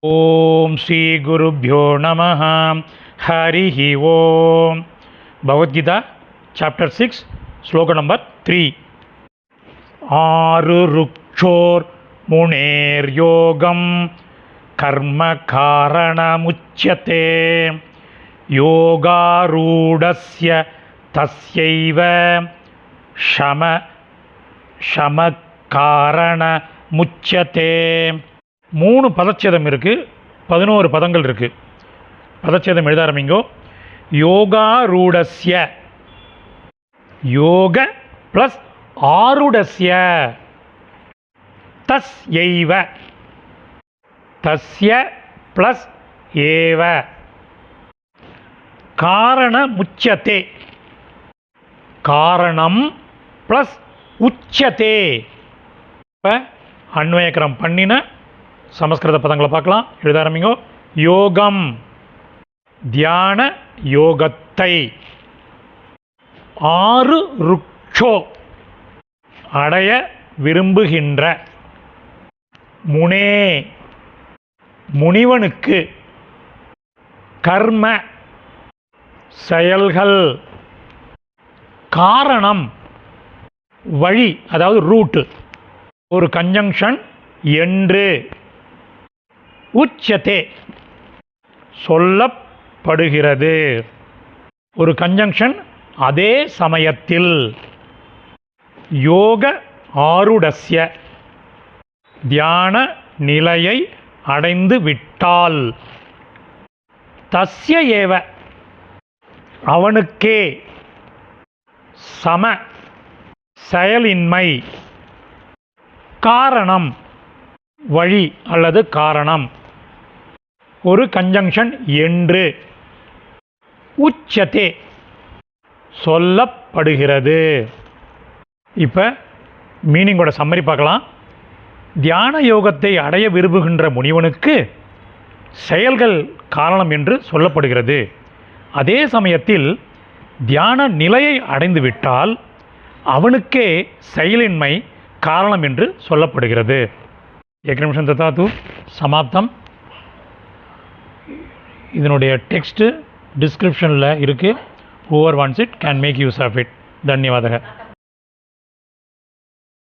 ஓம் ஸ்ரீ குருப்யோ நமः ஹரிஹி ஓம். பகவத்கீதா சாப்டர் 6 ஸ்லோக நம்பர் 3. ஆறு ருக்ஷோர் முனேர் யோகம் கர்ம காரணமுச்யதே யோகாரூடஸ்ய தஸ்யைவ ஷம காரணமுச்யதே. 3 பதச்சேதம் இருக்குது, 11 பதங்கள் இருக்குது. பதச்சேதம் எழுத ஆரம்பிங்கோ. யோகாரூடஸ்ய, யோக ப்ளஸ் ஆருடஸ்ய, தஸ்யைவ, தஸ்ய ப்ளஸ் ஏவ, காரணமுச்யதே, காரணம் ப்ளஸ் உச்சதே. இப்போ அன்வயக்கரம் பண்ணின சமஸ்கிருத பதங்களை பார்க்கலாம். எழுத ஆரம்பிங்கோ. யோகம் தியான யோகத்தை, ஆறு ருக்ஷோ அடைய விரும்புகின்ற, முனே முனிவனுக்கு, கர்ம செயல்கள், காரணம் வழி, அதாவது ரூட்டு, ஒரு கன்ஜங்ஷன் என்று, உச்சதே சொல்லப்படுகிறது, ஒரு கன்ஜங்ஷன் அதே சமயத்தில், யோக ஆருடஸ்ய தியான நிலையை அடைந்து விட்டால், தஸ்ய ஏவ அவனுக்கே, சம செயலின்மை, காரணம் வழி அல்லது காரணம், ஒரு கன்ஜங்ஷன் என்று, உச்சதே சொல்லப்படுகிறது. இப்போ மீனிங்கோட சம்மரி பார்க்கலாம். தியான யோகத்தை அடைய விரும்புகின்ற முனிவனுக்கு செயல்கள் காரணம் என்று சொல்லப்படுகிறது. அதே சமயத்தில் தியான நிலையை அடைந்துவிட்டால் அவனுக்கே செயலின்மை காரணம் என்று சொல்லப்படுகிறது. एक निमिषं ददातु. समाप्तம். இதனுடைய டெக்ஸ்ட் டிஸ்கிரிப்ஷனில் இருக்குது. whoever wants it can make use of it. धन्यवादः.